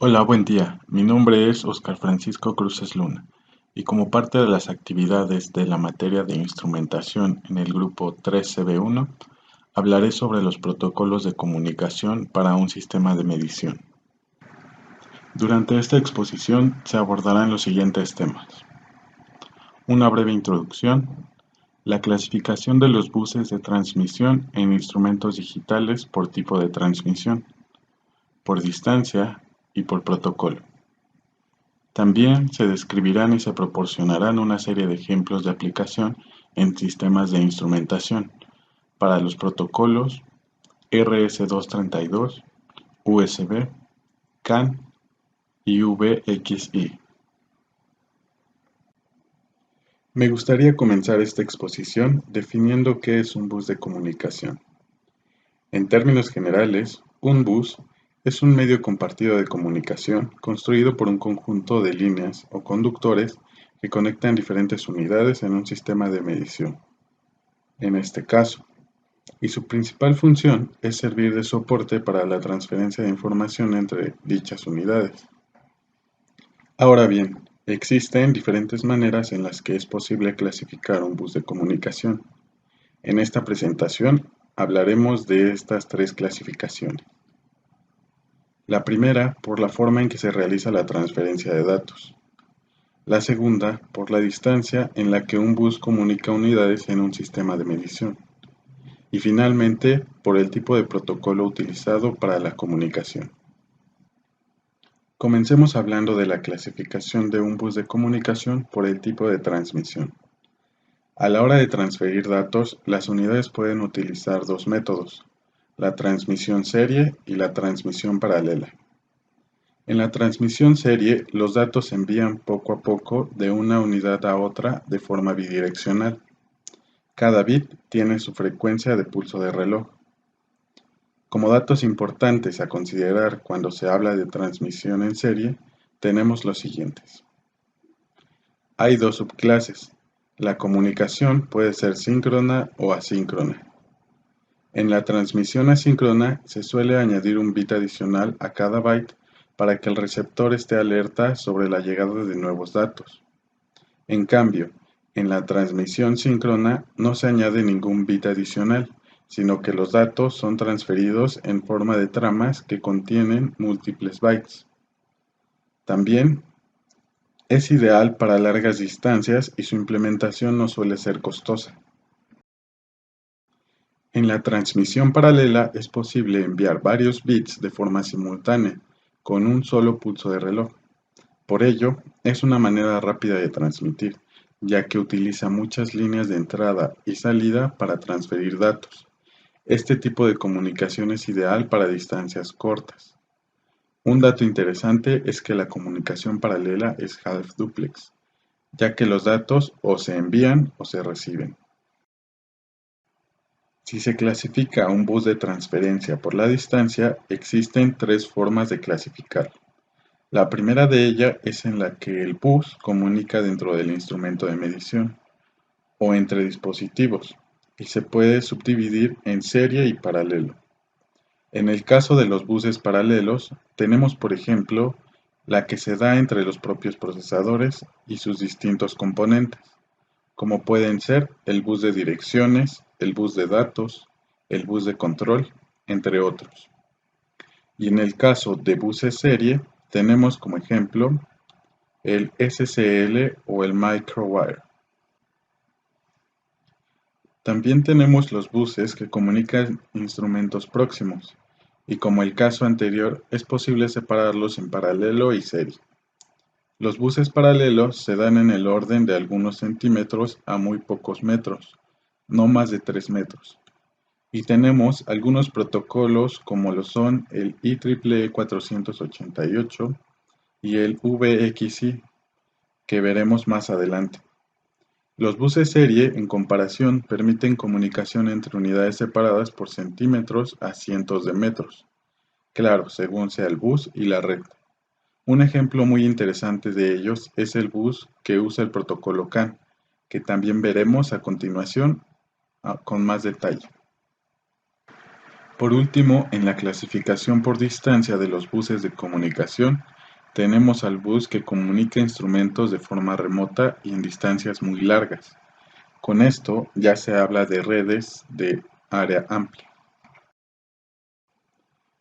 Hola, buen día. Mi nombre es Oscar Francisco Cruces Luna y como parte de las actividades de la materia de instrumentación en el grupo 3CB1, hablaré sobre los protocolos de comunicación para un sistema de medición. Durante esta exposición se abordarán los siguientes temas: una breve introducción, la clasificación de los buses de transmisión en instrumentos digitales por tipo de transmisión, por distancia y por protocolo. También se describirán y se proporcionarán una serie de ejemplos de aplicación en sistemas de instrumentación para los protocolos RS-232, USB, CAN y VXI. Me gustaría comenzar esta exposición definiendo qué es un bus de comunicación. En términos generales, un bus es un medio compartido de comunicación construido por un conjunto de líneas o conductores que conectan diferentes unidades en un sistema de medición, en este caso, y su principal función es servir de soporte para la transferencia de información entre dichas unidades. Ahora bien, existen diferentes maneras en las que es posible clasificar un bus de comunicación. En esta presentación hablaremos de estas tres clasificaciones. La primera, por la forma en que se realiza la transferencia de datos. La segunda, por la distancia en la que un bus comunica unidades en un sistema de medición. Y finalmente, por el tipo de protocolo utilizado para la comunicación. Comencemos hablando de la clasificación de un bus de comunicación por el tipo de transmisión. A la hora de transferir datos, las unidades pueden utilizar dos métodos: la transmisión serie y la transmisión paralela. En la transmisión serie, los datos se envían poco a poco de una unidad a otra de forma bidireccional. Cada bit tiene su frecuencia de pulso de reloj. Como datos importantes a considerar cuando se habla de transmisión en serie, tenemos los siguientes. Hay dos subclases. La comunicación puede ser síncrona o asíncrona. En la transmisión asíncrona se suele añadir un bit adicional a cada byte para que el receptor esté alerta sobre la llegada de nuevos datos. En cambio, en la transmisión síncrona no se añade ningún bit adicional, sino que los datos son transferidos en forma de tramas que contienen múltiples bytes. También es ideal para largas distancias y su implementación no suele ser costosa. En la transmisión paralela es posible enviar varios bits de forma simultánea, con un solo pulso de reloj. Por ello, es una manera rápida de transmitir, ya que utiliza muchas líneas de entrada y salida para transferir datos. Este tipo de comunicación es ideal para distancias cortas. Un dato interesante es que la comunicación paralela es half duplex, ya que los datos o se envían o se reciben. Si se clasifica un bus de transferencia por la distancia, existen tres formas de clasificarlo. La primera de ellas es en la que el bus comunica dentro del instrumento de medición o entre dispositivos y se puede subdividir en serie y paralelo. En el caso de los buses paralelos, tenemos por ejemplo la que se da entre los propios procesadores y sus distintos componentes, como pueden ser el bus de direcciones, el bus de datos, el bus de control, entre otros. Y en el caso de buses serie, tenemos como ejemplo el SCL o el Microwire. También tenemos los buses que comunican instrumentos próximos, y como el caso anterior, es posible separarlos en paralelo y serie. Los buses paralelos se dan en el orden de algunos centímetros a muy pocos metros, no más de 3 metros. Y tenemos algunos protocolos como lo son el IEEE 488 y el VXI, que veremos más adelante. Los buses serie, en comparación, permiten comunicación entre unidades separadas por centímetros a cientos de metros. Claro, según sea el bus y la red. Un ejemplo muy interesante de ellos es el bus que usa el protocolo CAN, que también veremos a continuación con más detalle. Por último, en la clasificación por distancia de los buses de comunicación, tenemos al bus que comunica instrumentos de forma remota y en distancias muy largas. Con esto ya se habla de redes de área amplia.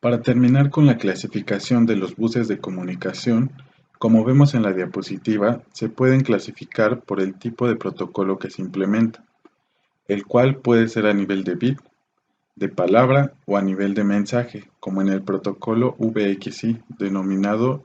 Para terminar con la clasificación de los buses de comunicación, como vemos en la diapositiva, se pueden clasificar por el tipo de protocolo que se implementa, el cual puede ser a nivel de bit, de palabra o a nivel de mensaje, como en el protocolo VXI, denominado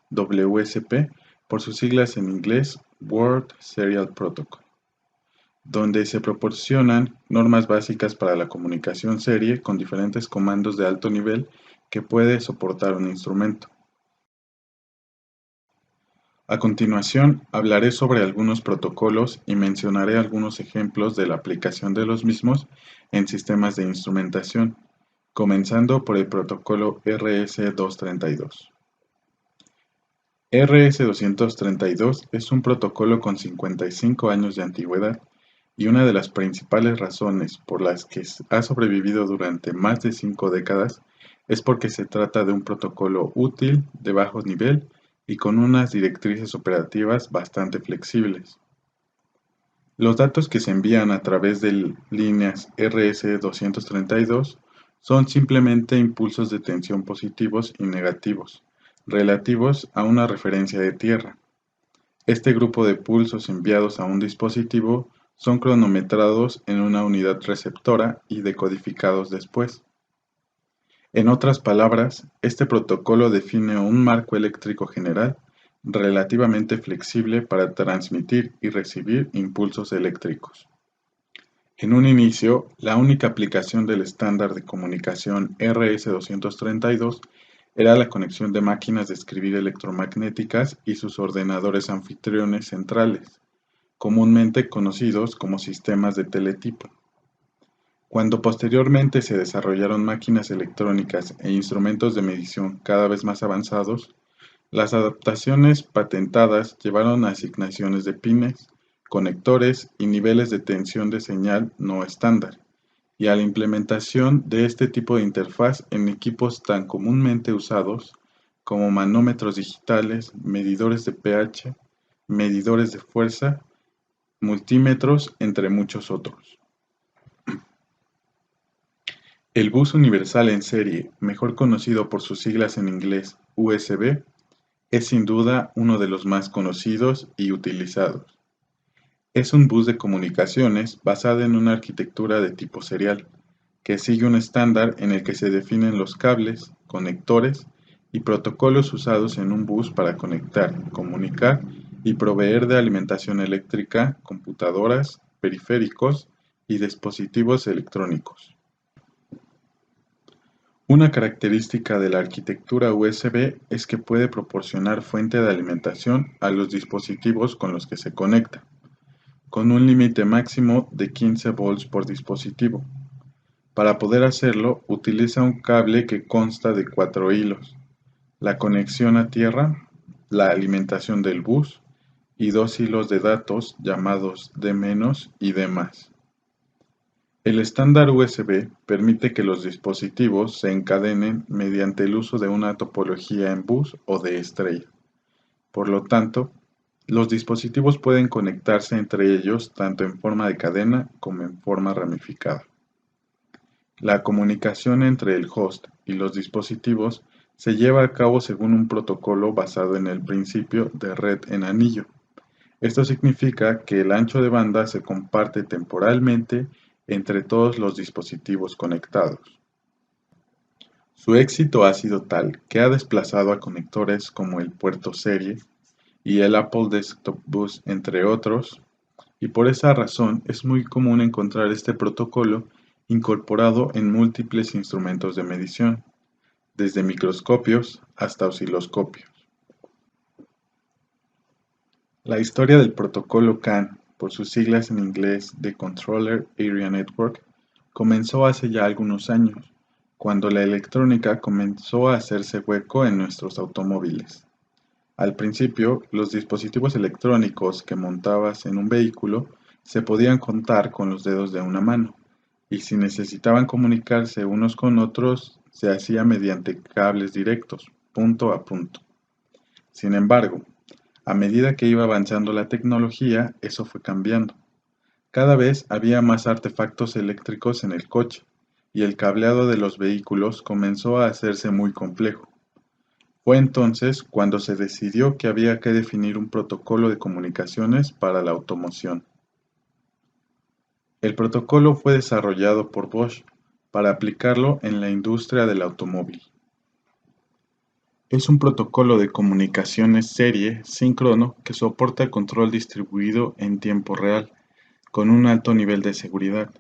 WSP por sus siglas en inglés Word Serial Protocol, donde se proporcionan normas básicas para la comunicación serie con diferentes comandos de alto nivel que puede soportar un instrumento. A continuación, hablaré sobre algunos protocolos y mencionaré algunos ejemplos de la aplicación de los mismos en sistemas de instrumentación, comenzando por el protocolo RS-232. RS-232 es un protocolo con 55 años de antigüedad y una de las principales razones por las que ha sobrevivido durante más de 5 décadas es porque se trata de un protocolo útil, de bajo nivel y con unas directrices operativas bastante flexibles. Los datos que se envían a través de líneas RS-232 son simplemente impulsos de tensión positivos y negativos, relativos a una referencia de tierra. Este grupo de pulsos enviados a un dispositivo son cronometrados en una unidad receptora y decodificados después. En otras palabras, este protocolo define un marco eléctrico general relativamente flexible para transmitir y recibir impulsos eléctricos. En un inicio, la única aplicación del estándar de comunicación RS-232 era la conexión de máquinas de escribir electromagnéticas y sus ordenadores anfitriones centrales, comúnmente conocidos como sistemas de teletipo. Cuando posteriormente se desarrollaron máquinas electrónicas e instrumentos de medición cada vez más avanzados, las adaptaciones patentadas llevaron a asignaciones de pines, conectores y niveles de tensión de señal no estándar, y a la implementación de este tipo de interfaz en equipos tan comúnmente usados como manómetros digitales, medidores de pH, medidores de fuerza, multímetros, entre muchos otros. El bus universal en serie, mejor conocido por sus siglas en inglés USB, es sin duda uno de los más conocidos y utilizados. Es un bus de comunicaciones basado en una arquitectura de tipo serial, que sigue un estándar en el que se definen los cables, conectores y protocolos usados en un bus para conectar, comunicar y proveer de alimentación eléctrica, computadoras, periféricos y dispositivos electrónicos. Una característica de la arquitectura USB es que puede proporcionar fuente de alimentación a los dispositivos con los que se conecta, con un límite máximo de 15 volts por dispositivo. Para poder hacerlo, utiliza un cable que consta de 4 hilos, la conexión a tierra, la alimentación del bus y 2 hilos de datos llamados D- y D+. El estándar USB permite que los dispositivos se encadenen mediante el uso de una topología en bus o de estrella. Por lo tanto, los dispositivos pueden conectarse entre ellos tanto en forma de cadena como en forma ramificada. La comunicación entre el host y los dispositivos se lleva a cabo según un protocolo basado en el principio de red en anillo. Esto significa que el ancho de banda se comparte temporalmente entre todos los dispositivos conectados. Su éxito ha sido tal que ha desplazado a conectores como el puerto serie y el Apple Desktop Bus, entre otros, y por esa razón es muy común encontrar este protocolo incorporado en múltiples instrumentos de medición, desde microscopios hasta osciloscopios. La historia del protocolo CAN, por sus siglas en inglés de Controller Area Network, comenzó hace ya algunos años, cuando la electrónica comenzó a hacerse hueco en nuestros automóviles. Al principio, los dispositivos electrónicos que montabas en un vehículo se podían contar con los dedos de una mano, y si necesitaban comunicarse unos con otros, se hacía mediante cables directos, punto a punto. Sin embargo, a medida que iba avanzando la tecnología, eso fue cambiando. Cada vez había más artefactos eléctricos en el coche, y el cableado de los vehículos comenzó a hacerse muy complejo. Fue entonces cuando se decidió que había que definir un protocolo de comunicaciones para la automoción. El protocolo fue desarrollado por Bosch para aplicarlo en la industria del automóvil. Es un protocolo de comunicaciones serie síncrono que soporta el control distribuido en tiempo real, con un alto nivel de seguridad.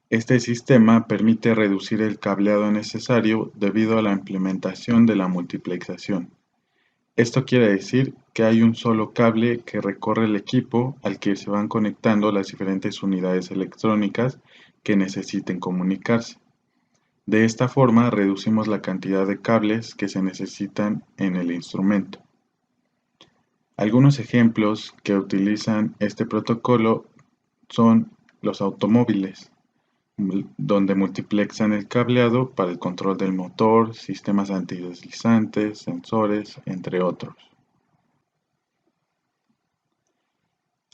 Este sistema permite reducir el cableado necesario debido a la implementación de la multiplexación. Esto quiere decir que hay un solo cable que recorre el equipo al que se van conectando las diferentes unidades electrónicas que necesiten comunicarse. De esta forma reducimos la cantidad de cables que se necesitan en el instrumento. Algunos ejemplos que utilizan este protocolo son los automóviles, donde multiplexan el cableado para el control del motor, sistemas antideslizantes, sensores, entre otros.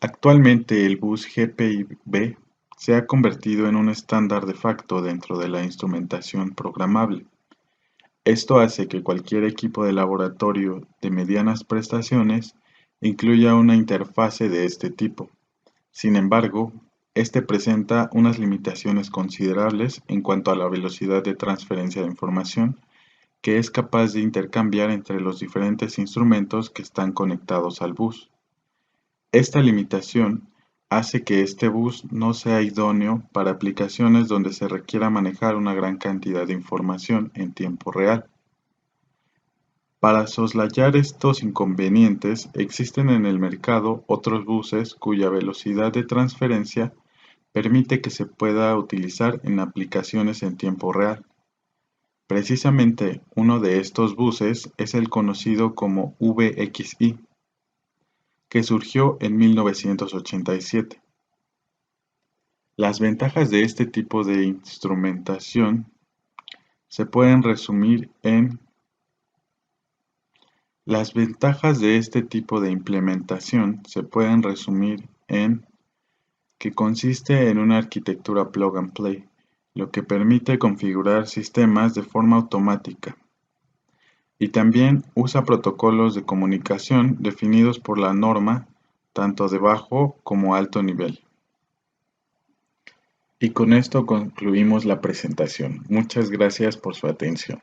Actualmente el bus GPIB se ha convertido en un estándar de facto dentro de la instrumentación programable. Esto hace que cualquier equipo de laboratorio de medianas prestaciones incluya una interfase de este tipo. Sin embargo, este presenta unas limitaciones considerables en cuanto a la velocidad de transferencia de información que es capaz de intercambiar entre los diferentes instrumentos que están conectados al bus. Esta limitación hace que este bus no sea idóneo para aplicaciones donde se requiera manejar una gran cantidad de información en tiempo real. Para soslayar estos inconvenientes, existen en el mercado otros buses cuya velocidad de transferencia permite que se pueda utilizar en aplicaciones en tiempo real. Precisamente uno de estos buses es el conocido como VXI, que surgió en 1987. Las ventajas de este tipo de instrumentación se pueden resumir en Las ventajas de este tipo de implementación se pueden resumir en que consiste en una arquitectura plug and play, lo que permite configurar sistemas de forma automática, y también usa protocolos de comunicación definidos por la norma tanto de bajo como alto nivel. Y con esto concluimos la presentación. Muchas gracias por su atención.